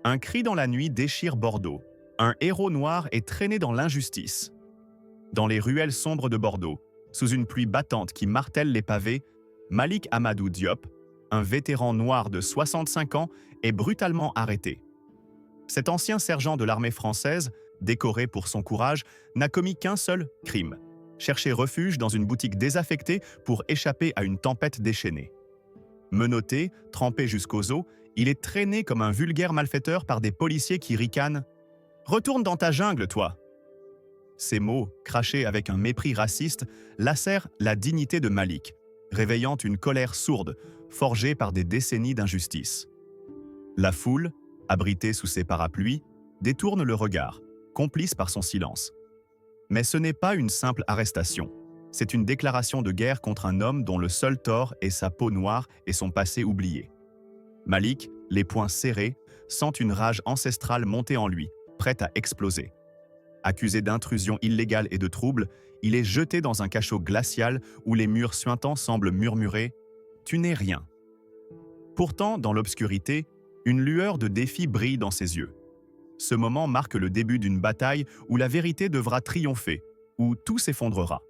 Un cri dans la nuit déchire Bordeaux. Un héros noir est traîné dans l'injustice. Dans les ruelles sombres de Bordeaux, sous une pluie battante qui martèle les pavés, Malik Amadou Diop, un vétéran noir de 65 ans, est brutalement arrêté. Cet ancien sergent de l'armée française, décoré pour son courage, n'a commis qu'un seul crime: chercher refuge dans une boutique désaffectée pour échapper à une tempête déchaînée. Menotté, trempé jusqu'aux os, il est traîné comme un vulgaire malfaiteur par des policiers qui ricanent « Retourne dans ta jungle, toi !» Ces mots, crachés avec un mépris raciste, lacèrent la dignité de Malik, réveillant une colère sourde, forgée par des décennies d'injustice. La foule, abritée sous ses parapluies, détourne le regard, complice par son silence. Mais ce n'est pas une simple arrestation. C'est une déclaration de guerre contre un homme dont le seul tort est sa peau noire et son passé oublié. Malik, les poings serrés, sent une rage ancestrale monter en lui, prête à exploser. Accusé d'intrusion illégale et de trouble, il est jeté dans un cachot glacial où les murs suintants semblent murmurer « Tu n'es rien ». Pourtant, dans l'obscurité, une lueur de défi brille dans ses yeux. Ce moment marque le début d'une bataille où la vérité devra triompher, où tout s'effondrera.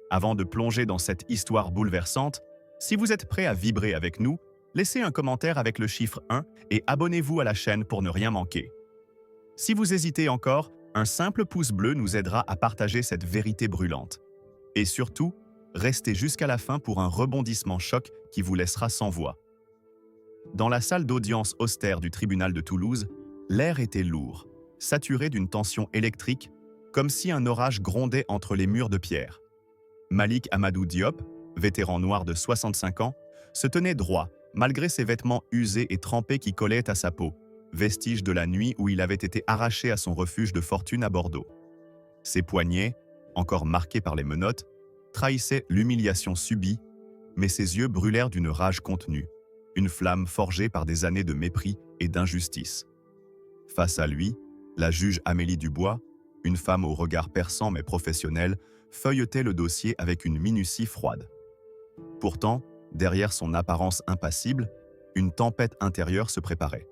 Avant de plonger dans cette histoire bouleversante, si vous êtes prêt à vibrer avec nous, laissez un commentaire avec le chiffre 1 et abonnez-vous à la chaîne pour ne rien manquer. Si vous hésitez encore, un simple pouce bleu nous aidera à partager cette vérité brûlante. Et surtout, restez jusqu'à la fin pour un rebondissement choc qui vous laissera sans voix. Dans la salle d'audience austère du tribunal de Toulouse, l'air était lourd, saturé d'une tension électrique, comme si un orage grondait entre les murs de pierre. Malik Amadou Diop, vétéran noir de 65 ans, se tenait droit, malgré ses vêtements usés et trempés qui collaient à sa peau, vestige de la nuit où il avait été arraché à son refuge de fortune à Bordeaux. Ses poignets, encore marqués par les menottes, trahissaient l'humiliation subie, mais ses yeux brûlèrent d'une rage contenue, une flamme forgée par des années de mépris et d'injustice. Face à lui, la juge Amélie Dubois, une femme au regard perçant mais professionnel, feuilletait le dossier avec une minutie froide. Pourtant, derrière son apparence impassible, une tempête intérieure se préparait.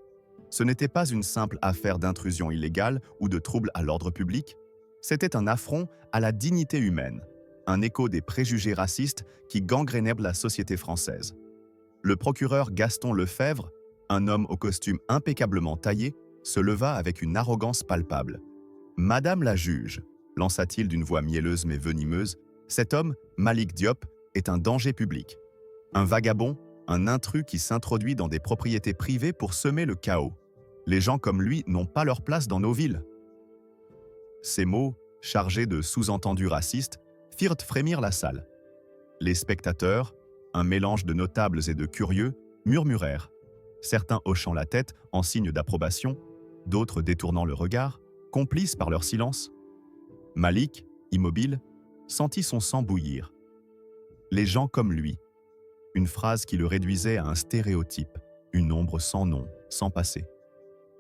Ce n'était pas une simple affaire d'intrusion illégale ou de trouble à l'ordre public, c'était un affront à la dignité humaine, un écho des préjugés racistes qui gangrénaient la société française. Le procureur Gaston Lefebvre, un homme au costume impeccablement taillé, se leva avec une arrogance palpable. « Madame la juge », lança-t-il d'une voix mielleuse mais venimeuse, « cet homme, Malik Diop, est un danger public. Un vagabond, un intrus qui s'introduit dans des propriétés privées pour semer le chaos. Les gens comme lui n'ont pas leur place dans nos villes. » Ces mots, chargés de sous-entendus racistes, firent frémir la salle. Les spectateurs, un mélange de notables et de curieux, murmurèrent, certains hochant la tête en signe d'approbation, d'autres détournant le regard, complices par leur silence. Malik, immobile, sentit son sang bouillir. Les gens comme lui. Une phrase qui le réduisait à un stéréotype, une ombre sans nom, sans passé.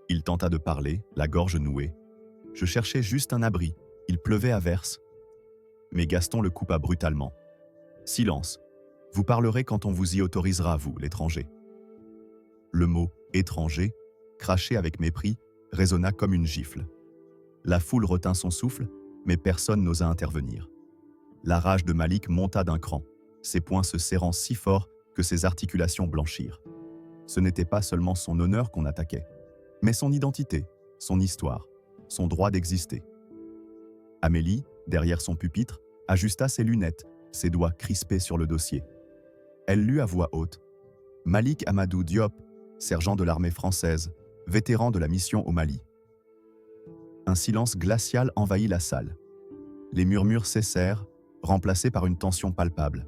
Il tenta de parler, la gorge nouée. « Je cherchais juste un abri, il pleuvait à verse. » Mais Gaston le coupa brutalement. « Silence. Vous parlerez quand on vous y autorisera, vous, l'étranger. » Le mot « étranger », craché avec mépris, résonna comme une gifle. La foule retint son souffle, mais personne n'osa intervenir. La rage de Malik monta d'un cran, ses poings se serrant si fort que ses articulations blanchirent. Ce n'était pas seulement son honneur qu'on attaquait, mais son identité, son histoire, son droit d'exister. Amélie, derrière son pupitre, ajusta ses lunettes, ses doigts crispés sur le dossier. Elle lut à voix haute. « Malik Amadou Diop, sergent de l'armée française, vétéran de la mission au Mali. » Un silence glacial envahit la salle. Les murmures cessèrent, remplacés par une tension palpable.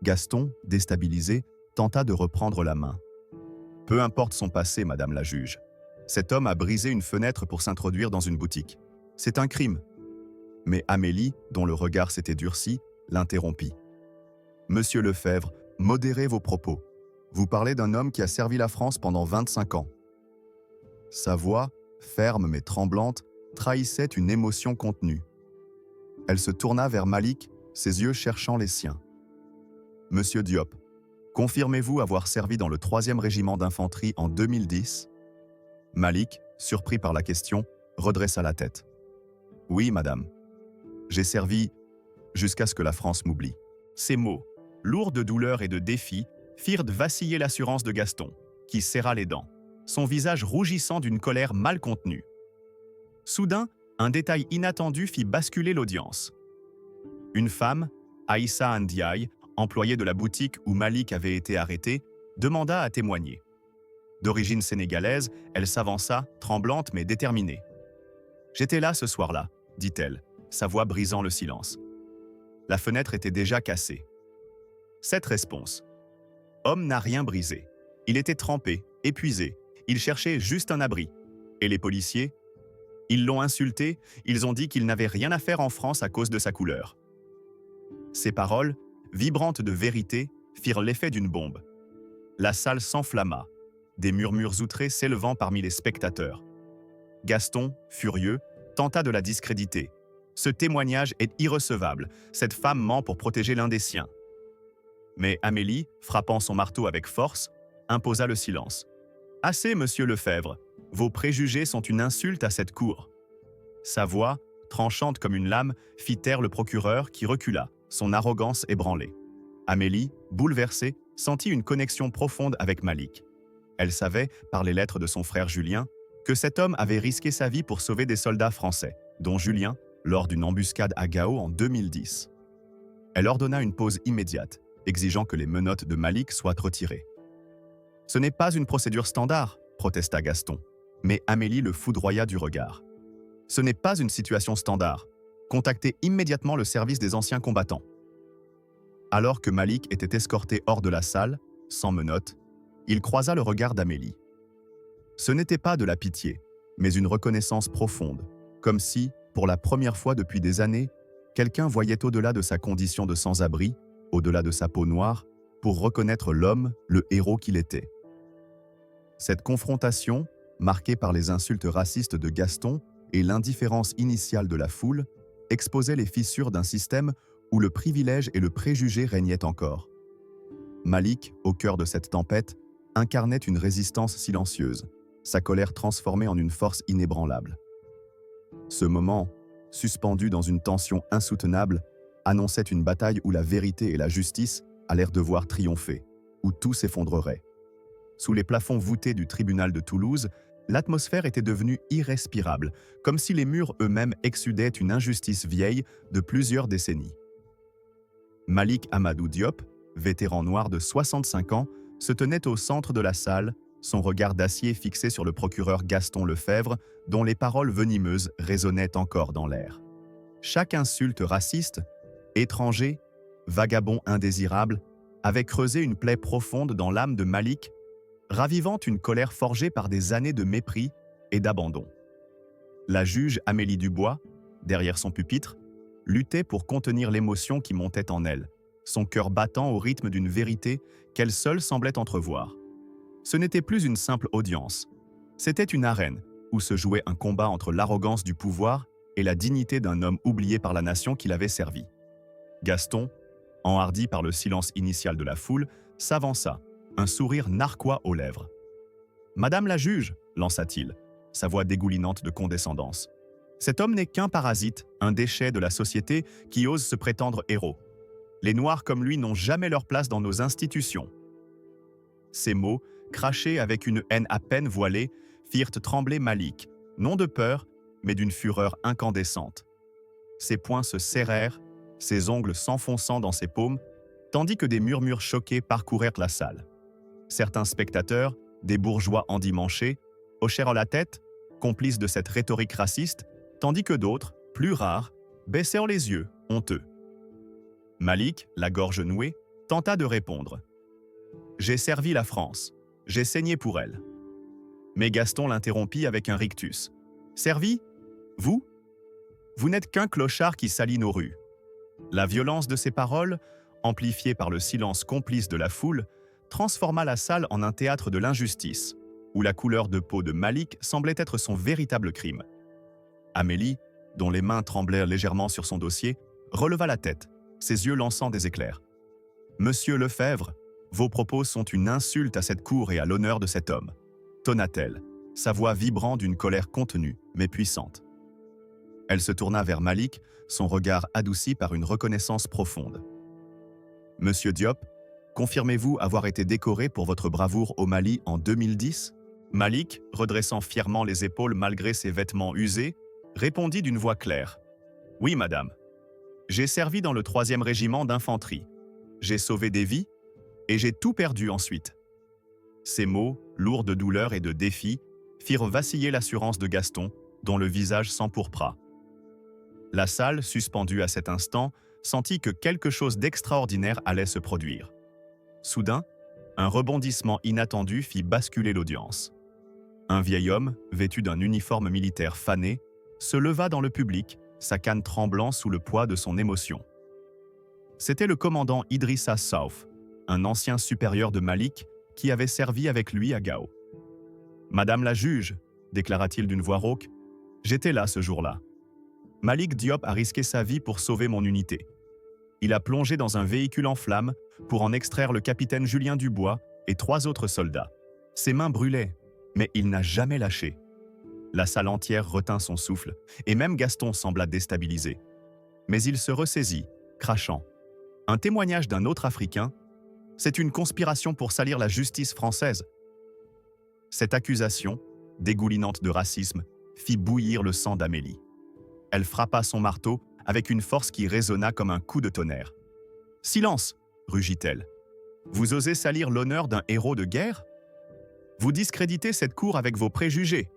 Gaston, déstabilisé, tenta de reprendre la main. « Peu importe son passé, madame la juge. Cet homme a brisé une fenêtre pour s'introduire dans une boutique. C'est un crime. » Mais Amélie, dont le regard s'était durci, l'interrompit. « Monsieur Lefebvre, modérez vos propos. Vous parlez d'un homme qui a servi la France pendant 25 ans. » Sa voix, ferme mais tremblante, trahissait une émotion contenue. Elle se tourna vers Malik, ses yeux cherchant les siens. « Monsieur Diop, confirmez-vous avoir servi dans le 3e régiment d'infanterie en 2010 ?» Malik, surpris par la question, redressa la tête. « Oui, madame. J'ai servi jusqu'à ce que la France m'oublie. » Ces mots, lourds de douleur et de défi, firent vaciller l'assurance de Gaston, qui serra les dents, son visage rougissant d'une colère mal contenue. Soudain, un détail inattendu fit basculer l'audience. Une femme, Aïssa Ndiaye, employée de la boutique où Malik avait été arrêté, demanda à témoigner. D'origine sénégalaise, elle s'avança, tremblante mais déterminée. « J'étais là ce soir-là, » dit-elle, sa voix brisant le silence. La fenêtre était déjà cassée. Cette réponse. Homme n'a rien brisé. Il était trempé, épuisé. Il cherchait juste un abri. Et les policiers? Ils l'ont insulté, ils ont dit qu'il n'avait rien à faire en France à cause de sa couleur. Ces paroles, vibrantes de vérité, firent l'effet d'une bombe. La salle s'enflamma, des murmures outrés s'élevant parmi les spectateurs. Gaston, furieux, tenta de la discréditer. Ce témoignage est irrecevable, cette femme ment pour protéger l'un des siens. Mais Amélie, frappant son marteau avec force, imposa le silence. « Assez, monsieur Lefebvre, vos préjugés sont une insulte à cette cour. » Sa voix, tranchante comme une lame, fit taire le procureur qui recula, son arrogance ébranlée. Amélie, bouleversée, sentit une connexion profonde avec Malik. Elle savait, par les lettres de son frère Julien, que cet homme avait risqué sa vie pour sauver des soldats français, dont Julien, lors d'une embuscade à Gao en 2010. Elle ordonna une pause immédiate, exigeant que les menottes de Malik soient retirées. « Ce n'est pas une procédure standard », protesta Gaston, mais Amélie le foudroya du regard. « Ce n'est pas une situation standard. Contactez immédiatement le service des anciens combattants. » Alors que Malik était escorté hors de la salle, sans menottes, il croisa le regard d'Amélie. Ce n'était pas de la pitié, mais une reconnaissance profonde, comme si, pour la première fois depuis des années, quelqu'un voyait au-delà de sa condition de sans-abri, au-delà de sa peau noire, pour reconnaître l'homme, le héros qu'il était. Cette confrontation, marquée par les insultes racistes de Gaston et l'indifférence initiale de la foule, exposait les fissures d'un système où le privilège et le préjugé régnaient encore. Malik, au cœur de cette tempête, incarnait une résistance silencieuse, sa colère transformée en une force inébranlable. Ce moment, suspendu dans une tension insoutenable, annonçait une bataille où la vérité et la justice allèrent devoir triompher, où tout s'effondrerait. Sous les plafonds voûtés du tribunal de Toulouse, l'atmosphère était devenue irrespirable, comme si les murs eux-mêmes exsudaient une injustice vieille de plusieurs décennies. Malik Amadou Diop, vétéran noir de 65 ans, se tenait au centre de la salle, son regard d'acier fixé sur le procureur Gaston Lefebvre, dont les paroles venimeuses résonnaient encore dans l'air. Chaque insulte raciste, étranger, vagabond indésirable, avait creusé une plaie profonde dans l'âme de Malik, ravivant une colère forgée par des années de mépris et d'abandon. La juge Amélie Dubois, derrière son pupitre, luttait pour contenir l'émotion qui montait en elle, son cœur battant au rythme d'une vérité qu'elle seule semblait entrevoir. Ce n'était plus une simple audience, c'était une arène où se jouait un combat entre l'arrogance du pouvoir et la dignité d'un homme oublié par la nation qui l'avait servi. Gaston, enhardi par le silence initial de la foule, s'avança, un sourire narquois aux lèvres. « Madame la juge !» lança-t-il, sa voix dégoulinante de condescendance. « Cet homme n'est qu'un parasite, un déchet de la société qui ose se prétendre héros. Les Noirs comme lui n'ont jamais leur place dans nos institutions. » Ces mots, crachés avec une haine à peine voilée, firent trembler Malik, non de peur, mais d'une fureur incandescente. Ses poings se serrèrent, ses ongles s'enfonçant dans ses paumes, tandis que des murmures choqués parcourèrent la salle. Certains spectateurs, des bourgeois endimanchés, hochèrent la tête, complices de cette rhétorique raciste, tandis que d'autres, plus rares, baissèrent les yeux, honteux. Malik, la gorge nouée, tenta de répondre. « J'ai servi la France. J'ai saigné pour elle. » Mais Gaston l'interrompit avec un rictus. « Servi? Vous? Vous n'êtes qu'un clochard qui salit nos rues. » La violence de ces paroles, amplifiée par le silence complice de la foule, transforma la salle en un théâtre de l'injustice, où la couleur de peau de Malik semblait être son véritable crime. Amélie, dont les mains tremblèrent légèrement sur son dossier, releva la tête, ses yeux lançant des éclairs. « Monsieur Lefebvre, vos propos sont une insulte à cette cour et à l'honneur de cet homme, » tonna-t-elle, sa voix vibrant d'une colère contenue, mais puissante. Elle se tourna vers Malik, son regard adouci par une reconnaissance profonde. « Monsieur Diop, confirmez-vous avoir été décoré pour votre bravoure au Mali en 2010 ?» Malik, redressant fièrement les épaules malgré ses vêtements usés, répondit d'une voix claire. « Oui, madame. J'ai servi dans le 3e régiment d'infanterie. J'ai sauvé des vies et j'ai tout perdu ensuite. » Ces mots, lourds de douleur et de défi, firent vaciller l'assurance de Gaston, dont le visage s'empourpra. La salle, suspendue à cet instant, sentit que quelque chose d'extraordinaire allait se produire. Soudain, un rebondissement inattendu fit basculer l'audience. Un vieil homme, vêtu d'un uniforme militaire fané, se leva dans le public, sa canne tremblant sous le poids de son émotion. C'était le commandant Idrissa South, un ancien supérieur de Malik qui avait servi avec lui à Gao. « Madame la juge, déclara-t-il d'une voix rauque, j'étais là ce jour-là. Malik Diop a risqué sa vie pour sauver mon unité. Il a plongé dans un véhicule en flammes pour en extraire le capitaine Julien Dubois et 3 autres soldats. Ses mains brûlaient, mais il n'a jamais lâché. » La salle entière retint son souffle, et même Gaston sembla déstabilisé. Mais il se ressaisit, crachant. « Un témoignage d'un autre Africain? C'est une conspiration pour salir la justice française. » Cette accusation, dégoulinante de racisme, fit bouillir le sang d'Amélie. Elle frappa son marteau avec une force qui résonna comme un coup de tonnerre. « Silence !» rugit-elle. « Vous osez salir l'honneur d'un héros de guerre? Vous discréditez cette cour avec vos préjugés. »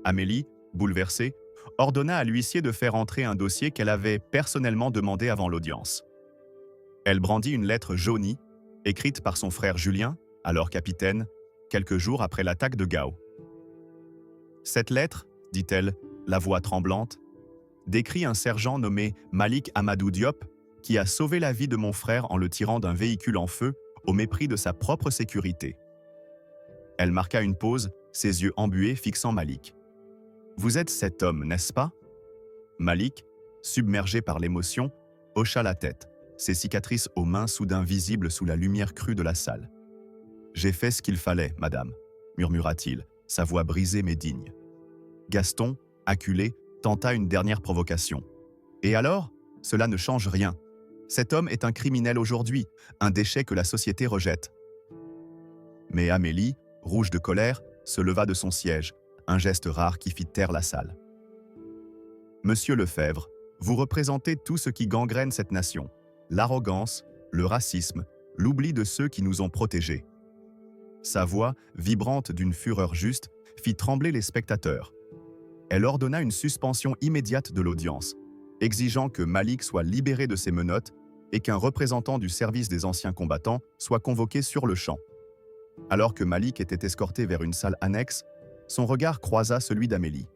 Amélie, bouleversée, ordonna à l'huissier de faire entrer un dossier qu'elle avait personnellement demandé avant l'audience. Elle brandit une lettre jaunie, écrite par son frère Julien, alors capitaine, quelques jours après l'attaque de Gao. « Cette lettre, dit-elle, la voix tremblante, décrit un sergent nommé Malik Amadou Diop qui a sauvé la vie de mon frère en le tirant d'un véhicule en feu au mépris de sa propre sécurité. » Elle marqua une pause, ses yeux embués fixant Malik. « Vous êtes cet homme, n'est-ce pas ?» Malik, submergé par l'émotion, hocha la tête, ses cicatrices aux mains soudain visibles sous la lumière crue de la salle. « J'ai fait ce qu'il fallait, madame, » murmura-t-il, sa voix brisée mais digne. Gaston, acculé, tenta une dernière provocation. « Et alors? Cela ne change rien. Cet homme est un criminel aujourd'hui, un déchet que la société rejette. » Mais Amélie, rouge de colère, se leva de son siège, un geste rare qui fit taire la salle. « Monsieur Lefebvre, vous représentez tout ce qui gangrène cette nation, l'arrogance, le racisme, l'oubli de ceux qui nous ont protégés. » Sa voix, vibrante d'une fureur juste, fit trembler les spectateurs. Elle ordonna une suspension immédiate de l'audience, exigeant que Malik soit libéré de ses menottes et qu'un représentant du service des anciens combattants soit convoqué sur le champ. Alors que Malik était escorté vers une salle annexe, son regard croisa celui d'Amélie.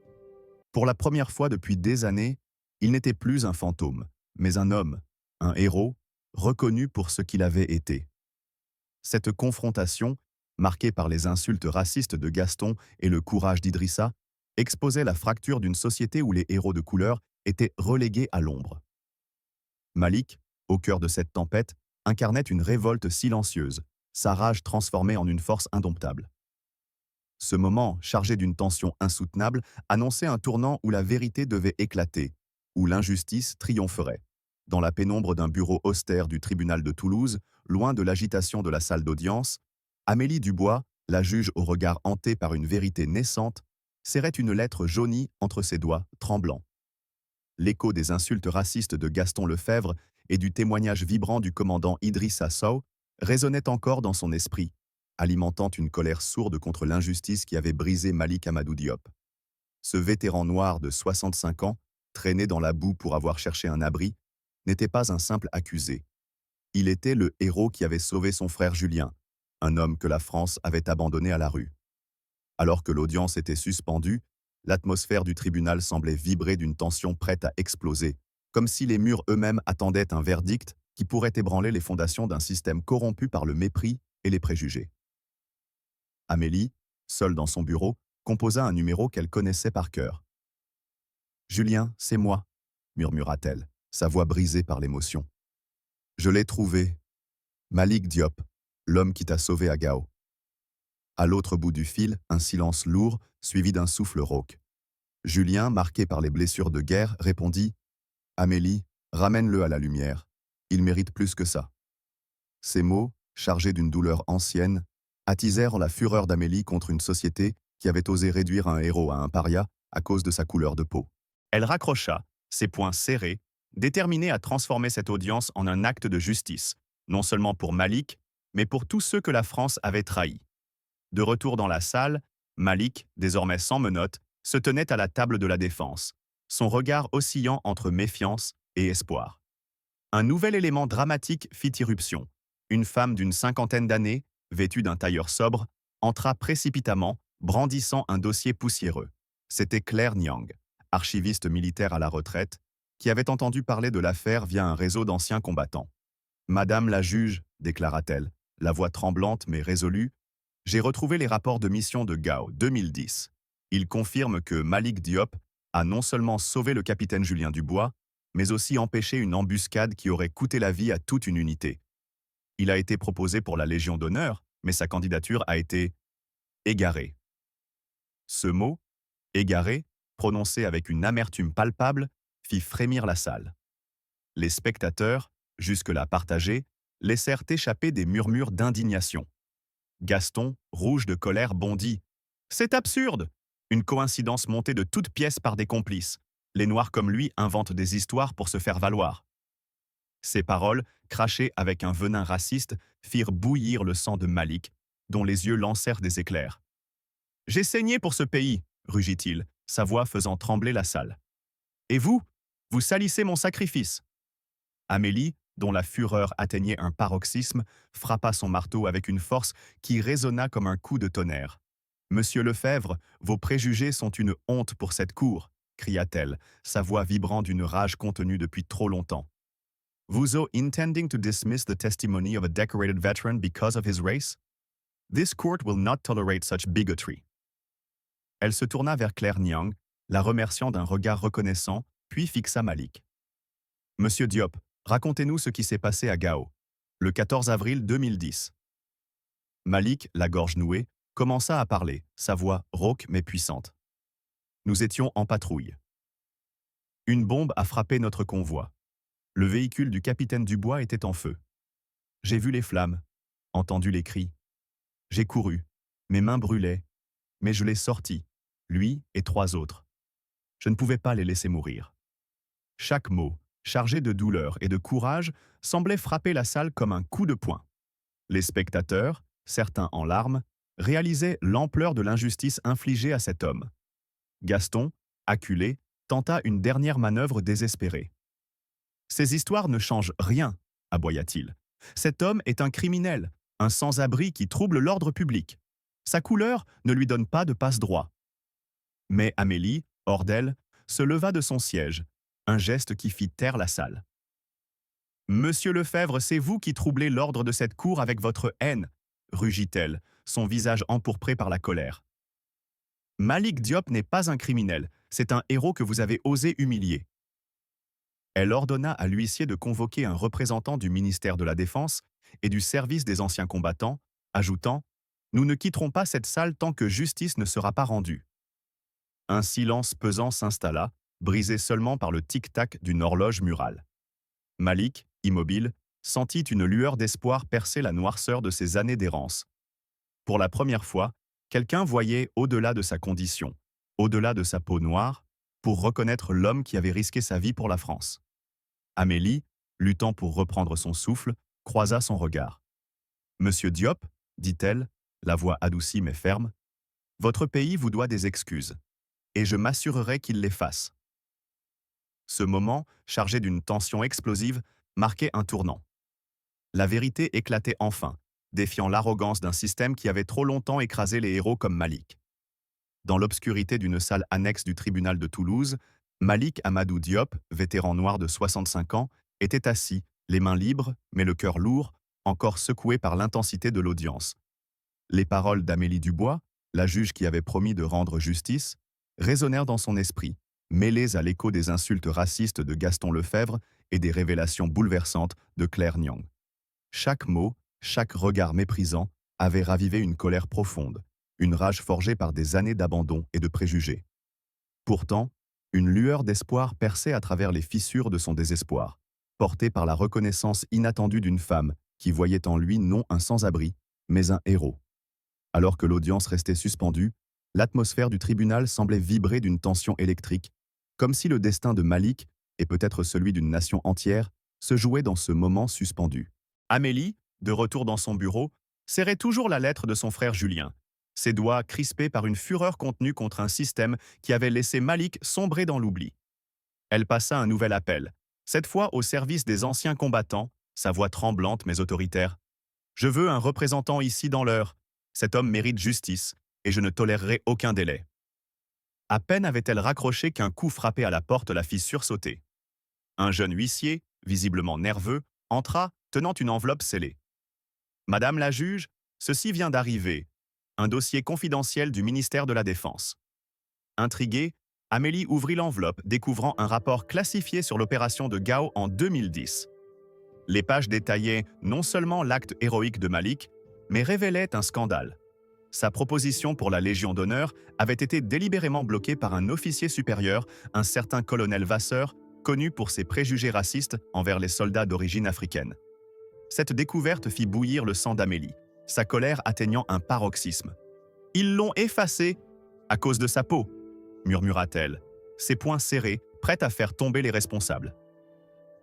Pour la première fois depuis des années, il n'était plus un fantôme, mais un homme, un héros, reconnu pour ce qu'il avait été. Cette confrontation, marquée par les insultes racistes de Gaston et le courage d'Idrissa, exposait la fracture d'une société où les héros de couleur étaient relégués à l'ombre. Malik, au cœur de cette tempête, incarnait une révolte silencieuse, sa rage transformée en une force indomptable. Ce moment, chargé d'une tension insoutenable, annonçait un tournant où la vérité devait éclater, où l'injustice triompherait. Dans la pénombre d'un bureau austère du tribunal de Toulouse, loin de l'agitation de la salle d'audience, Amélie Dubois, la juge au regard hanté par une vérité naissante, serrait une lettre jaunie entre ses doigts, tremblants. L'écho des insultes racistes de Gaston Lefebvre et du témoignage vibrant du commandant Idrissa Sow résonnait encore dans son esprit, alimentant une colère sourde contre l'injustice qui avait brisé Malik Amadou Diop. Ce vétéran noir de 65 ans, traîné dans la boue pour avoir cherché un abri, n'était pas un simple accusé. Il était le héros qui avait sauvé son frère Julien, un homme que la France avait abandonné à la rue. Alors que l'audience était suspendue, l'atmosphère du tribunal semblait vibrer d'une tension prête à exploser, comme si les murs eux-mêmes attendaient un verdict qui pourrait ébranler les fondations d'un système corrompu par le mépris et les préjugés. Amélie, seule dans son bureau, composa un numéro qu'elle connaissait par cœur. « Julien, c'est moi », murmura-t-elle, sa voix brisée par l'émotion. « Je l'ai trouvé. Malik Diop, l'homme qui t'a sauvé à Gao. » À l'autre bout du fil, un silence lourd, suivi d'un souffle rauque. Julien, marqué par les blessures de guerre, répondit « Amélie, ramène-le à la lumière. Il mérite plus que ça. » Ces mots, chargés d'une douleur ancienne, attisèrent la fureur d'Amélie contre une société qui avait osé réduire un héros à un paria à cause de sa couleur de peau. Elle raccrocha, ses poings serrés, déterminée à transformer cette audience en un acte de justice, non seulement pour Malik, mais pour tous ceux que la France avait trahis. De retour dans la salle, Malik, désormais sans menottes, se tenait à la table de la défense, son regard oscillant entre méfiance et espoir. Un nouvel élément dramatique fit irruption. Une femme d'une cinquantaine d'années, vêtue d'un tailleur sobre, entra précipitamment, brandissant un dossier poussiéreux. C'était Claire Niang, archiviste militaire à la retraite, qui avait entendu parler de l'affaire via un réseau d'anciens combattants. « Madame la juge, déclara-t-elle, la voix tremblante mais résolue, j'ai retrouvé les rapports de mission de Gao 2010. Ils confirment que Malik Diop a non seulement sauvé le capitaine Julien Dubois, mais aussi empêché une embuscade qui aurait coûté la vie à toute une unité. Il a été proposé pour la Légion d'honneur, mais sa candidature a été égarée. » Ce mot, égaré, prononcé avec une amertume palpable, fit frémir la salle. Les spectateurs, jusque-là partagés, laissèrent échapper des murmures d'indignation. Gaston, rouge de colère, bondit. « C'est absurde! Une coïncidence montée de toutes pièces par des complices. Les Noirs comme lui inventent des histoires pour se faire valoir. » Ces paroles, crachées avec un venin raciste, firent bouillir le sang de Malik, dont les yeux lancèrent des éclairs. « J'ai saigné pour ce pays, » rugit-il, sa voix faisant trembler la salle. « Et vous, vous salissez mon sacrifice. » Amélie, dont la fureur atteignait un paroxysme, frappa son marteau avec une force qui résonna comme un coup de tonnerre. « Monsieur Lefebvre, vos préjugés sont une honte pour cette cour, » cria-t-elle, sa voix vibrant d'une rage contenue depuis trop longtemps. « Vous intending to dismiss the testimony of a decorated veteran because of his race? This court will not tolerate such bigotry. » Elle se tourna vers Claire Niang, la remerciant d'un regard reconnaissant, puis fixa Malik. « Monsieur Diop, racontez-nous ce qui s'est passé à Gao, le 14 avril 2010. » Malik, la gorge nouée, commença à parler, sa voix rauque mais puissante. « Nous étions en patrouille. Une bombe a frappé notre convoi. Le véhicule du capitaine Dubois était en feu. J'ai vu les flammes, entendu les cris. J'ai couru, mes mains brûlaient, mais je l'ai sorti, lui et 3 autres. Je ne pouvais pas les laisser mourir. » Chaque mot, chargé de douleur et de courage, semblait frapper la salle comme un coup de poing. Les spectateurs, certains en larmes, réalisaient l'ampleur de l'injustice infligée à cet homme. Gaston, acculé, tenta une dernière manœuvre désespérée. « Ces histoires ne changent rien, » aboya-t-il. « Cet homme est un criminel, un sans-abri qui trouble l'ordre public. Sa couleur ne lui donne pas de passe-droit. » Mais Amélie, hors d'elle, se leva de son siège, un geste qui fit taire la salle. « Monsieur Lefebvre, c'est vous qui troublez l'ordre de cette cour avec votre haine, » rugit-elle, son visage empourpré par la colère. « Malik Diop n'est pas un criminel, c'est un héros que vous avez osé humilier. » Elle ordonna à l'huissier de convoquer un représentant du ministère de la Défense et du service des anciens combattants, ajoutant « Nous ne quitterons pas cette salle tant que justice ne sera pas rendue. » Un silence pesant s'installa, brisé seulement par le tic-tac d'une horloge murale. Malik, immobile, sentit une lueur d'espoir percer la noirceur de ses années d'errance. Pour la première fois, quelqu'un voyait au-delà de sa condition, au-delà de sa peau noire, pour reconnaître l'homme qui avait risqué sa vie pour la France. Amélie, luttant pour reprendre son souffle, croisa son regard. « Monsieur Diop, dit-elle, la voix adoucie mais ferme, votre pays vous doit des excuses, et je m'assurerai qu'il les fasse. » Ce moment, chargé d'une tension explosive, marquait un tournant. La vérité éclatait enfin, défiant l'arrogance d'un système qui avait trop longtemps écrasé les héros comme Malik. Dans l'obscurité d'une salle annexe du tribunal de Toulouse, Malik Amadou Diop, vétéran noir de 65 ans, était assis, les mains libres, mais le cœur lourd, encore secoué par l'intensité de l'audience. Les paroles d'Amélie Dubois, la juge qui avait promis de rendre justice, résonnèrent dans son esprit, mêlées à l'écho des insultes racistes de Gaston Lefebvre et des révélations bouleversantes de Claire Niang. Chaque mot, chaque regard méprisant avait ravivé une colère profonde, une rage forgée par des années d'abandon et de préjugés. Pourtant, une lueur d'espoir perçait à travers les fissures de son désespoir, portée par la reconnaissance inattendue d'une femme qui voyait en lui non un sans-abri, mais un héros. Alors que l'audience restait suspendue, l'atmosphère du tribunal semblait vibrer d'une tension électrique, comme si le destin de Malik, et peut-être celui d'une nation entière, se jouait dans ce moment suspendu. Amélie, de retour dans son bureau, serrait toujours la lettre de son frère Julien, ses doigts crispés par une fureur contenue contre un système qui avait laissé Malik sombrer dans l'oubli. Elle passa un nouvel appel, cette fois au service des anciens combattants, sa voix tremblante mais autoritaire. « Je veux un représentant ici dans l'heure. Cet homme mérite justice, et je ne tolérerai aucun délai. » À peine avait-elle raccroché qu'un coup frappé à la porte la fit sursauter. Un jeune huissier, visiblement nerveux, entra, tenant une enveloppe scellée. « Madame la juge, ceci vient d'arriver. Un dossier confidentiel du ministère de la Défense. » Intriguée, Amélie ouvrit l'enveloppe, découvrant un rapport classifié sur l'opération de Gao en 2010. Les pages détaillaient non seulement l'acte héroïque de Malik, mais révélaient un scandale. Sa proposition pour la Légion d'honneur avait été délibérément bloquée par un officier supérieur, un certain colonel Vasseur, connu pour ses préjugés racistes envers les soldats d'origine africaine. Cette découverte fit bouillir le sang d'Amélie, sa colère atteignant un paroxysme. « Ils l'ont effacé à cause de sa peau !» murmura-t-elle, ses poings serrés, prête à faire tomber les responsables.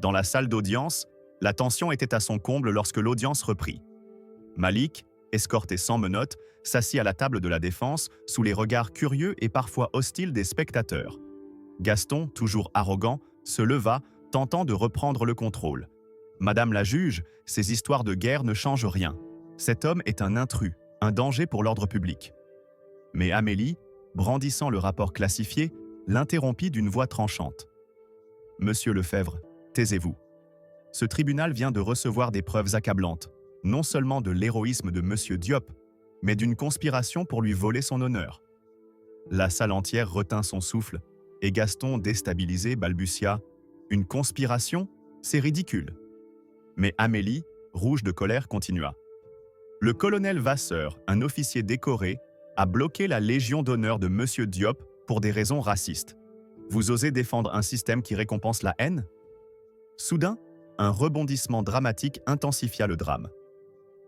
Dans la salle d'audience, la tension était à son comble lorsque l'audience reprit. Malik, escorté sans menottes, s'assit à la table de la défense sous les regards curieux et parfois hostiles des spectateurs. Gaston, toujours arrogant, se leva, tentant de reprendre le contrôle. « Madame la juge, ces histoires de guerre ne changent rien. Cet homme est un intrus, un danger pour l'ordre public. » Mais Amélie, brandissant le rapport classifié, l'interrompit d'une voix tranchante. « Monsieur Lefebvre, taisez-vous. Ce tribunal vient de recevoir des preuves accablantes, non seulement de l'héroïsme de Monsieur Diop, mais d'une conspiration pour lui voler son honneur. » La salle entière retint son souffle, et Gaston, déstabilisé, balbutia « Une conspiration? C'est ridicule. » Mais Amélie, rouge de colère, continua. « Le colonel Vasseur, un officier décoré, a bloqué la Légion d'honneur de Monsieur Diop pour des raisons racistes. Vous osez défendre un système qui récompense la haine ?» Soudain, un rebondissement dramatique intensifia le drame.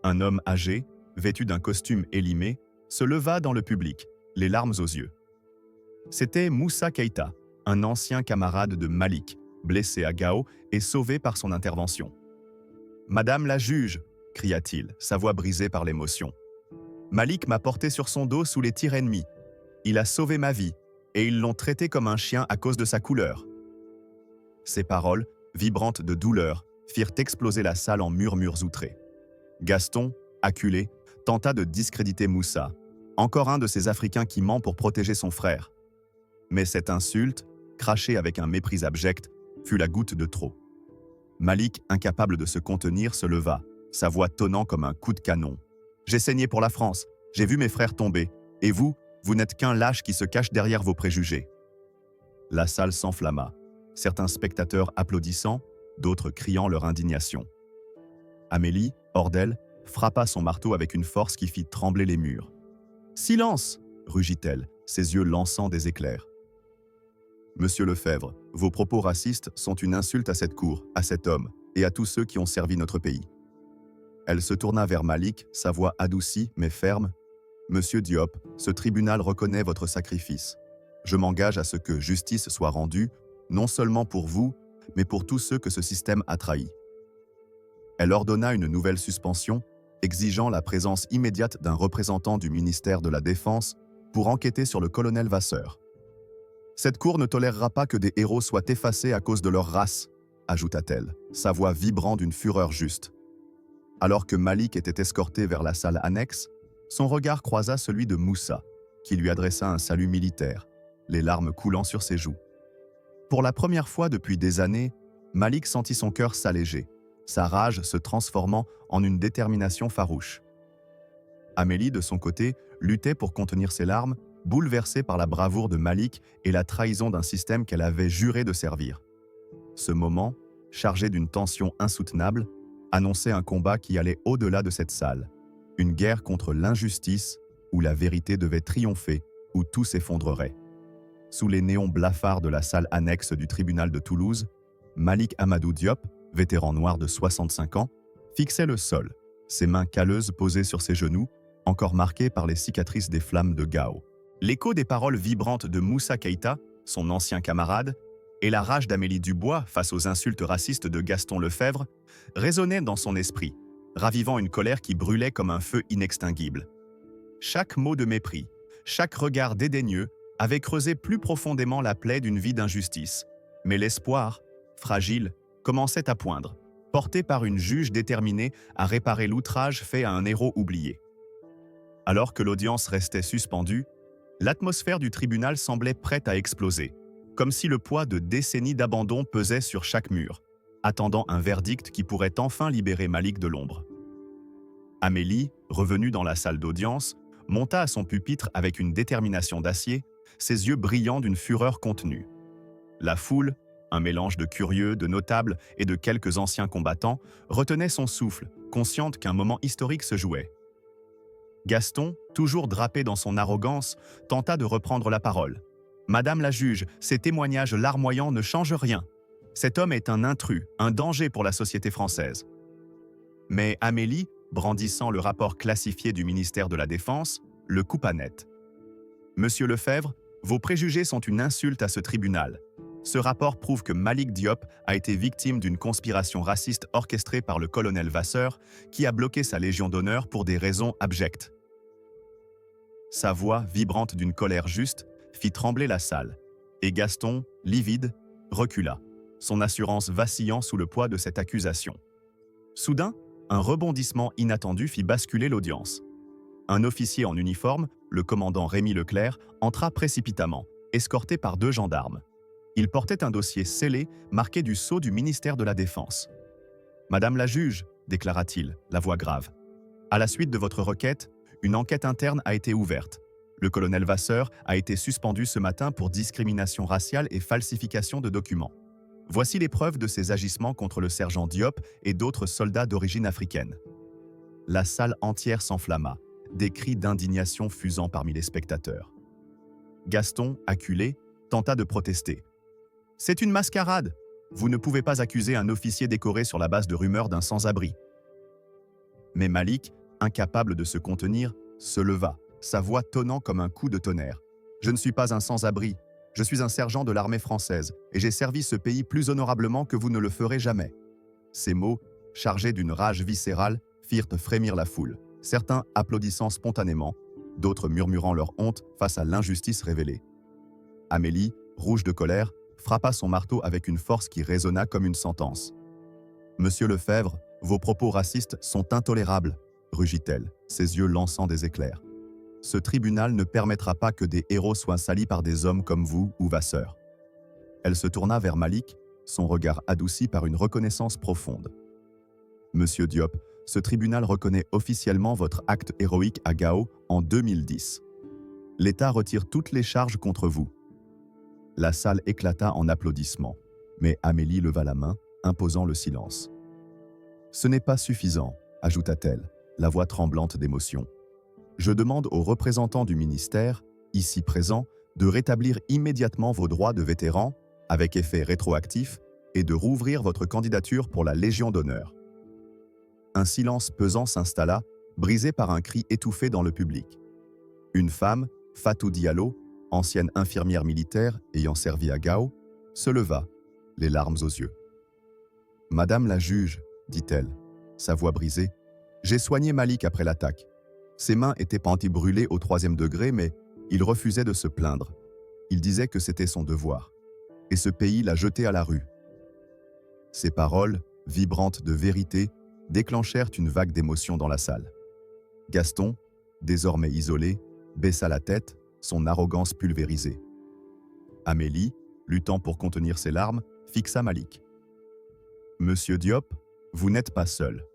Un homme âgé, vêtu d'un costume élimé, se leva dans le public, les larmes aux yeux. C'était Moussa Keïta, un ancien camarade de Malik, blessé à Gao et sauvé par son intervention. « Madame la juge !» cria-t-il, sa voix brisée par l'émotion. « Malik m'a porté sur son dos sous les tirs ennemis. Il a sauvé ma vie, et ils l'ont traité comme un chien à cause de sa couleur. » Ces paroles, vibrantes de douleur, firent exploser la salle en murmures outrés. Gaston, acculé, tenta de discréditer Moussa, encore un de ces Africains qui ment pour protéger son frère. Mais cette insulte, crachée avec un mépris abject, fut la goutte de trop. Malik, incapable de se contenir, se leva, sa voix tonnant comme un coup de canon. « J'ai saigné pour la France, j'ai vu mes frères tomber, et vous, vous n'êtes qu'un lâche qui se cache derrière vos préjugés. » La salle s'enflamma, certains spectateurs applaudissant, d'autres criant leur indignation. Amélie, hors d'elle, frappa son marteau avec une force qui fit trembler les murs. « Silence !» rugit-elle, ses yeux lançant des éclairs. « Monsieur Lefebvre, vos propos racistes sont une insulte à cette cour, à cet homme, et à tous ceux qui ont servi notre pays. » Elle se tourna vers Malik, sa voix adoucie mais ferme. « Monsieur Diop, ce tribunal reconnaît votre sacrifice. Je m'engage à ce que justice soit rendue, non seulement pour vous, mais pour tous ceux que ce système a trahis. » Elle ordonna une nouvelle suspension, exigeant la présence immédiate d'un représentant du ministère de la Défense pour enquêter sur le colonel Vasseur. « Cette cour ne tolérera pas que des héros soient effacés à cause de leur race, » ajouta-t-elle, sa voix vibrant d'une fureur juste. Alors que Malik était escorté vers la salle annexe, son regard croisa celui de Moussa, qui lui adressa un salut militaire, les larmes coulant sur ses joues. Pour la première fois depuis des années, Malik sentit son cœur s'alléger, sa rage se transformant en une détermination farouche. Amélie, de son côté, luttait pour contenir ses larmes, bouleversée par la bravoure de Malik et la trahison d'un système qu'elle avait juré de servir. Ce moment, chargé d'une tension insoutenable, annonçait un combat qui allait au-delà de cette salle, une guerre contre l'injustice, où la vérité devait triompher, où tout s'effondrerait. Sous les néons blafards de la salle annexe du tribunal de Toulouse, Malik Amadou Diop, vétéran noir de 65 ans, fixait le sol, ses mains calleuses posées sur ses genoux, encore marquées par les cicatrices des flammes de Gao. L'écho des paroles vibrantes de Moussa Keïta, son ancien camarade, et la rage d'Amélie Dubois face aux insultes racistes de Gaston Lefebvre résonnaient dans son esprit, ravivant une colère qui brûlait comme un feu inextinguible. Chaque mot de mépris, chaque regard dédaigneux avait creusé plus profondément la plaie d'une vie d'injustice. Mais l'espoir, fragile, commençait à poindre, porté par une juge déterminée à réparer l'outrage fait à un héros oublié. Alors que l'audience restait suspendue, l'atmosphère du tribunal semblait prête à exploser, comme si le poids de décennies d'abandon pesait sur chaque mur, attendant un verdict qui pourrait enfin libérer Malik de l'ombre. Amélie, revenue dans la salle d'audience, monta à son pupitre avec une détermination d'acier, ses yeux brillants d'une fureur contenue. La foule, un mélange de curieux, de notables et de quelques anciens combattants, retenait son souffle, consciente qu'un moment historique se jouait. Gaston, toujours drapé dans son arrogance, tenta de reprendre la parole. « Madame la juge, ces témoignages larmoyants ne changent rien. Cet homme est un intrus, un danger pour la société française. » Mais Amélie, brandissant le rapport classifié du ministère de la Défense, le coupa net. « Monsieur Lefebvre, vos préjugés sont une insulte à ce tribunal. Ce rapport prouve que Malik Diop a été victime d'une conspiration raciste orchestrée par le colonel Vasseur, qui a bloqué sa Légion d'honneur pour des raisons abjectes. » Sa voix, vibrante d'une colère juste, fit trembler la salle, et Gaston, livide, recula, son assurance vacillant sous le poids de cette accusation. Soudain, un rebondissement inattendu fit basculer l'audience. Un officier en uniforme, le commandant Rémy Leclerc, entra précipitamment, escorté par 2 gendarmes. Il portait un dossier scellé, marqué du sceau du ministère de la Défense. « Madame la juge, déclara-t-il, la voix grave. À la suite de votre requête, une enquête interne a été ouverte. Le colonel Vasseur a été suspendu ce matin pour discrimination raciale et falsification de documents. Voici les preuves de ses agissements contre le sergent Diop et d'autres soldats d'origine africaine. » La salle entière s'enflamma, des cris d'indignation fusant parmi les spectateurs. Gaston, acculé, tenta de protester. « C'est une mascarade. Vous ne pouvez pas accuser un officier décoré sur la base de rumeurs d'un sans-abri. » Mais Malik, incapable de se contenir, se leva, sa voix tonnant comme un coup de tonnerre. « Je ne suis pas un sans-abri. Je suis un sergent de l'armée française et j'ai servi ce pays plus honorablement que vous ne le ferez jamais. » Ces mots, chargés d'une rage viscérale, firent frémir la foule, certains applaudissant spontanément, d'autres murmurant leur honte face à l'injustice révélée. Amélie, rouge de colère, frappa son marteau avec une force qui résonna comme une sentence. « Monsieur Lefebvre, vos propos racistes sont intolérables, » rugit-elle, ses yeux lançant des éclairs. « Ce tribunal ne permettra pas que des héros soient salis par des hommes comme vous ou Vasseur. » Elle se tourna vers Malik, son regard adouci par une reconnaissance profonde. « Monsieur Diop, ce tribunal reconnaît officiellement votre acte héroïque à Gao en 2010. L'État retire toutes les charges contre vous. » La salle éclata en applaudissements, mais Amélie leva la main, imposant le silence. « Ce n'est pas suffisant, » ajouta-t-elle, la voix tremblante d'émotion. « Je demande aux représentants du ministère, ici présents, de rétablir immédiatement vos droits de vétéran, avec effet rétroactif, et de rouvrir votre candidature pour la Légion d'honneur. » Un silence pesant s'installa, brisé par un cri étouffé dans le public. Une femme, Fatou Diallo, ancienne infirmière militaire ayant servi à Gao, se leva, les larmes aux yeux. « Madame la juge, dit-elle, sa voix brisée, j'ai soigné Malik après l'attaque. Ses mains étaient brûlées au 3e degré, mais il refusait de se plaindre. Il disait que c'était son devoir. Et ce pays l'a jeté à la rue. » Ces paroles, vibrantes de vérité, déclenchèrent une vague d'émotion dans la salle. Gaston, désormais isolé, baissa la tête, son arrogance pulvérisée. Amélie, luttant pour contenir ses larmes, fixa Malik. « Monsieur Diop, vous n'êtes pas seul.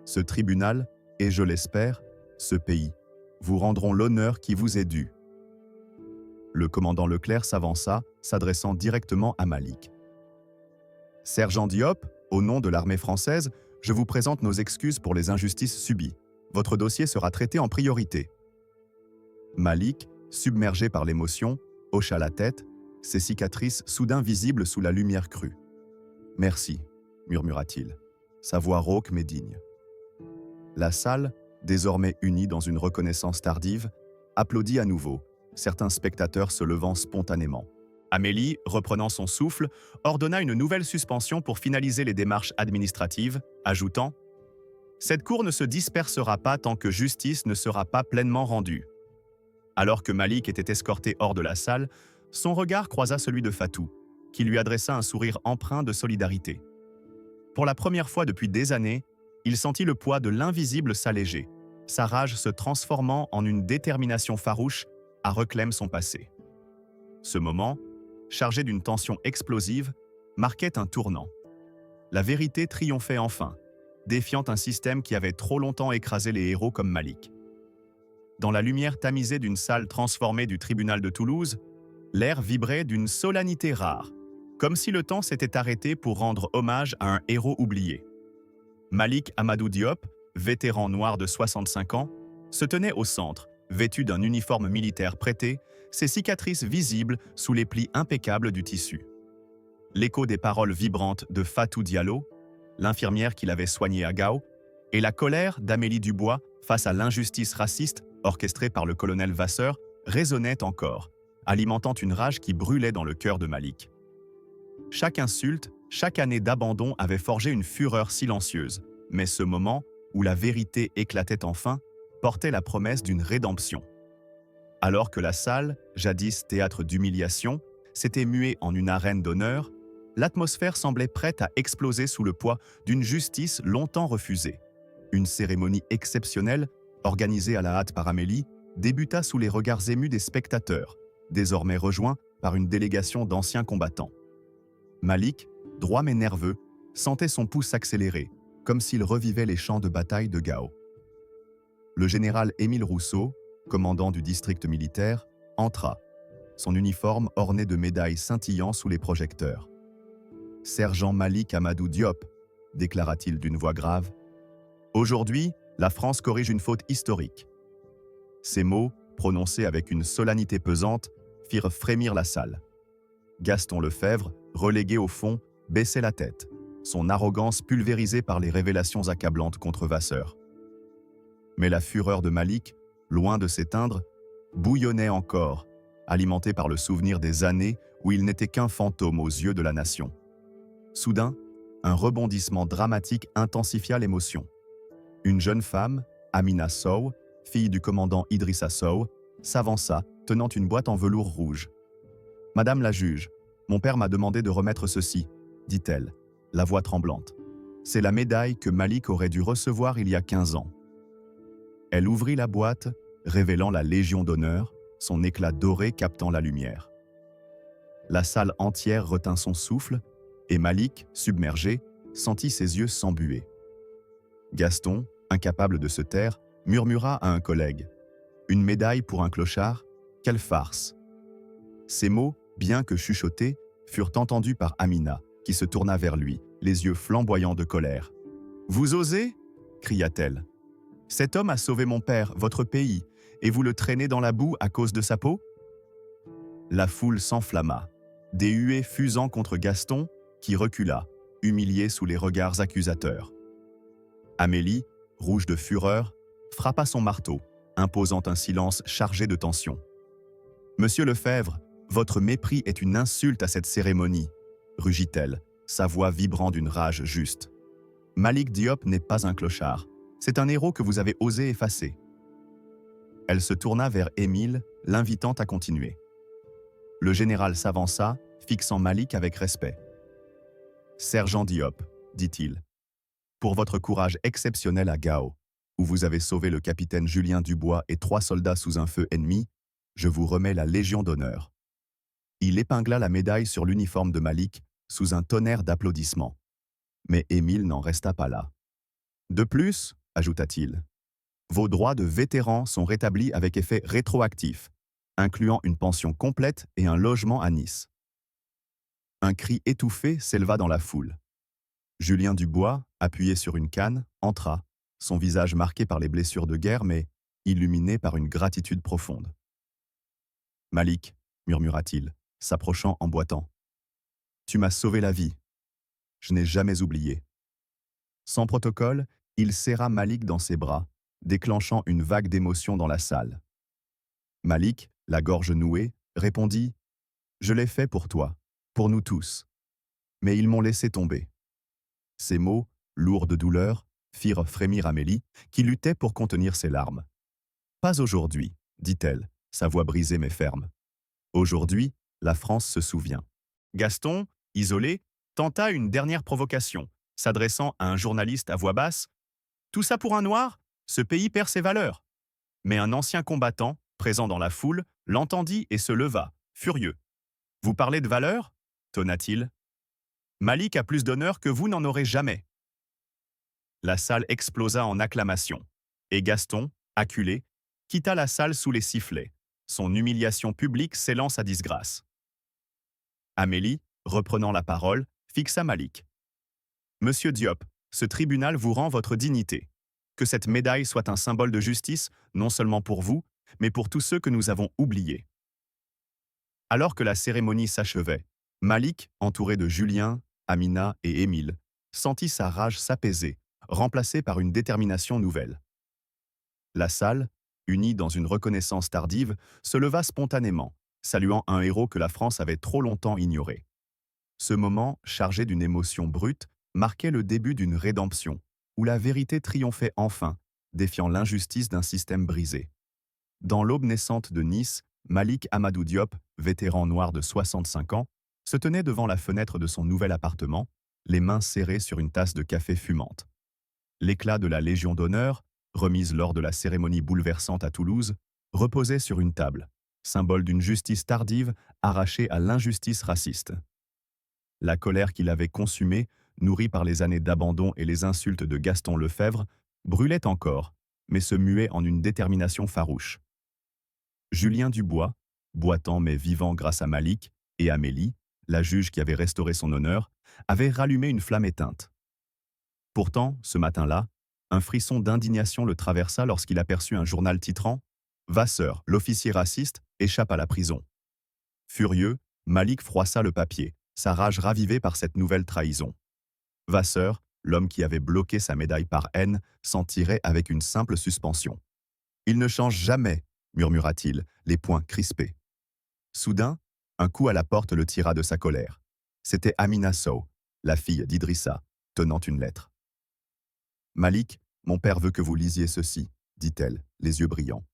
Ce tribunal, et je l'espère, ce pays, vous rendront l'honneur qui vous est dû. » Le commandant Leclerc s'avança, s'adressant directement à Malik. « Sergent Diop, au nom de l'armée française, je vous présente nos excuses pour les injustices subies. Votre dossier sera traité en priorité. » Malik, submergé par l'émotion, hocha la tête, ses cicatrices soudain visibles sous la lumière crue. « Merci, murmura-t-il, sa voix rauque mais digne. » La salle, désormais unie dans une reconnaissance tardive, applaudit à nouveau, certains spectateurs se levant spontanément. Amélie, reprenant son souffle, ordonna une nouvelle suspension pour finaliser les démarches administratives, ajoutant « Cette cour ne se dispersera pas tant que justice ne sera pas pleinement rendue. » Alors que Malik était escorté hors de la salle, son regard croisa celui de Fatou, qui lui adressa un sourire empreint de solidarité. Pour la première fois depuis des années, il sentit le poids de l'invisible s'alléger, sa rage se transformant en une détermination farouche à reclaimer son passé. Ce moment, chargé d'une tension explosive, marquait un tournant. La vérité triomphait enfin, défiant un système qui avait trop longtemps écrasé les héros comme Malik. Dans la lumière tamisée d'une salle transformée du tribunal de Toulouse, l'air vibrait d'une solennité rare, comme si le temps s'était arrêté pour rendre hommage à un héros oublié. Malik Amadou Diop, vétéran noir de 65 ans, se tenait au centre, vêtu d'un uniforme militaire prêté, ses cicatrices visibles sous les plis impeccables du tissu. L'écho des paroles vibrantes de Fatou Diallo, l'infirmière qui l'avait soigné à Gao, et la colère d'Amélie Dubois face à l'injustice raciste orchestrée par le colonel Vasseur résonnait encore, alimentant une rage qui brûlait dans le cœur de Malik. Chaque insulte, chaque année d'abandon avait forgé une fureur silencieuse, mais ce moment, où la vérité éclatait enfin, portait la promesse d'une rédemption. Alors que la salle, jadis théâtre d'humiliation, s'était muée en une arène d'honneur, l'atmosphère semblait prête à exploser sous le poids d'une justice longtemps refusée. Une cérémonie exceptionnelle, organisée à la hâte par Amélie, débuta sous les regards émus des spectateurs, désormais rejoints par une délégation d'anciens combattants. Malik, droit mais nerveux, sentait son pouls s'accélérer, comme s'il revivait les champs de bataille de Gao. Le général Émile Rousseau, commandant du district militaire, entra, son uniforme orné de médailles scintillant sous les projecteurs. « Sergent Malik Amadou Diop », déclara-t-il d'une voix grave. « Aujourd'hui, la France corrige une faute historique. » Ces mots, prononcés avec une solennité pesante, firent frémir la salle. Gaston Lefebvre, relégué au fond, baissait la tête, son arrogance pulvérisée par les révélations accablantes contre Vasseur. Mais la fureur de Malik, loin de s'éteindre, bouillonnait encore, alimentée par le souvenir des années où il n'était qu'un fantôme aux yeux de la nation. Soudain, un rebondissement dramatique intensifia l'émotion. Une jeune femme, Amina Sow, fille du commandant Idrissa Sow, s'avança, tenant une boîte en velours rouge. « Madame la juge, mon père m'a demandé de remettre ceci, » dit-elle, la voix tremblante. « C'est la médaille que Malik aurait dû recevoir il y a 15 ans. » Elle ouvrit la boîte, révélant la Légion d'honneur, son éclat doré captant la lumière. La salle entière retint son souffle, et Malik, submergé, sentit ses yeux s'embuer. Gaston, incapable de se taire, murmura à un collègue. « Une médaille pour un clochard? Quelle farce !» Ces mots, bien que chuchotés, furent entendus par Amina, qui se tourna vers lui, les yeux flamboyants de colère. « Vous osez » cria-t-elle. « Cet homme a sauvé mon père, votre pays, et vous le traînez dans la boue à cause de sa peau ?» La foule s'enflamma, des huées fusant contre Gaston, qui recula, humilié sous les regards accusateurs. Amélie, rouge de fureur, frappa son marteau, imposant un silence chargé de tension. « Monsieur Lefebvre, votre mépris est une insulte à cette cérémonie, » rugit-elle, sa voix vibrant d'une rage juste. « Malik Diop n'est pas un clochard, c'est un héros que vous avez osé effacer. » Elle se tourna vers Émile, l'invitant à continuer. Le général s'avança, fixant Malik avec respect. « Sergent Diop, » dit-il, « pour votre courage exceptionnel à Gao, où vous avez sauvé le capitaine Julien Dubois et 3 soldats sous un feu ennemi, je vous remets la Légion d'honneur. » Il épingla la médaille sur l'uniforme de Malik, sous un tonnerre d'applaudissements. Mais Émile n'en resta pas là. « De plus, » ajouta-t-il, « vos droits de vétéran sont rétablis avec effet rétroactif, incluant une pension complète et un logement à Nice. » Un cri étouffé s'éleva dans la foule. Julien Dubois, appuyé sur une canne, entra, son visage marqué par les blessures de guerre mais illuminé par une gratitude profonde. Malik, murmura-t-il, s'approchant en boitant. Tu m'as sauvé la vie. Je n'ai jamais oublié. Sans protocole, il serra Malik dans ses bras, déclenchant une vague d'émotion dans la salle. Malik, la gorge nouée, répondit « Je l'ai fait pour toi, pour nous tous. » Mais ils m'ont laissé tomber. Ces mots, lourds de douleur, firent frémir Amélie, qui luttait pour contenir ses larmes. « Pas aujourd'hui, dit-elle, sa voix brisée mais ferme. Aujourd'hui, la France se souvient. » Gaston, isolé, tenta une dernière provocation, s'adressant à un journaliste à voix basse. « Tout ça pour un noir? Ce pays perd ses valeurs. » Mais un ancien combattant, présent dans la foule, l'entendit et se leva, furieux. « Vous parlez de valeurs ?» tonna-t-il. « Malik a plus d'honneur que vous n'en aurez jamais. » La salle explosa en acclamations, et Gaston, acculé, quitta la salle sous les sifflets, son humiliation publique scellant sa disgrâce. Amélie, reprenant la parole, fixa Malik. « Monsieur Diop, ce tribunal vous rend votre dignité. Que cette médaille soit un symbole de justice, non seulement pour vous, mais pour tous ceux que nous avons oubliés. » Alors que la cérémonie s'achevait, Malik, entouré de Julien, Amina et Émile, sentit sa rage s'apaiser, remplacée par une détermination nouvelle. La salle, unie dans une reconnaissance tardive, se leva spontanément, saluant un héros que la France avait trop longtemps ignoré. Ce moment, chargé d'une émotion brute, marquait le début d'une rédemption, où la vérité triomphait enfin, défiant l'injustice d'un système brisé. Dans l'aube naissante de Nice, Malik Amadou Diop, vétéran noir de 65 ans, se tenait devant la fenêtre de son nouvel appartement, les mains serrées sur une tasse de café fumante. L'éclat de la Légion d'honneur, remise lors de la cérémonie bouleversante à Toulouse, reposait sur une table, symbole d'une justice tardive arrachée à l'injustice raciste. La colère qu'il avait consumée, nourrie par les années d'abandon et les insultes de Gaston Lefebvre, brûlait encore, mais se muait en une détermination farouche. Julien Dubois, boitant mais vivant grâce à Malik, et Amélie, la juge qui avait restauré son honneur, avait rallumé une flamme éteinte. Pourtant, ce matin-là, un frisson d'indignation le traversa lorsqu'il aperçut un journal titrant « Vasseur, l'officier raciste, échappe à la prison ». Furieux, Malik froissa le papier, sa rage ravivée par cette nouvelle trahison. Vasseur, l'homme qui avait bloqué sa médaille par haine, s'en tirait avec une simple suspension. « Il ne change jamais », murmura-t-il, les poings crispés. Soudain, un coup à la porte le tira de sa colère. C'était Amina Sow, la fille d'Idrissa, tenant une lettre. « Malik, mon père veut que vous lisiez ceci, » dit-elle, les yeux brillants.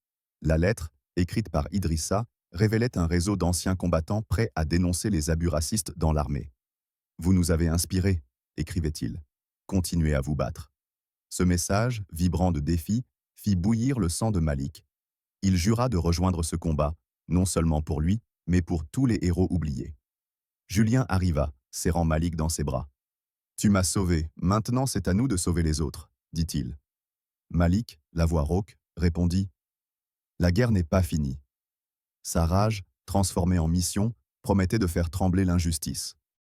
La lettre, écrite par Idrissa, révélait un réseau d'anciens combattants prêts à dénoncer les abus racistes dans l'armée. « Vous nous avez inspirés, » écrivait-il. « Continuez à vous battre. » Ce message, vibrant de défi, fit bouillir le sang de Malik. Il jura de rejoindre ce combat, non seulement pour lui, mais pour tous les héros oubliés. Julien arriva, serrant Malik dans ses bras. « Tu m'as sauvé, maintenant c'est à nous de sauver les autres, » dit-il. Malik, la voix rauque, répondit « La guerre n'est pas finie. » Sa rage, transformée en mission, promettait de faire trembler l'injustice.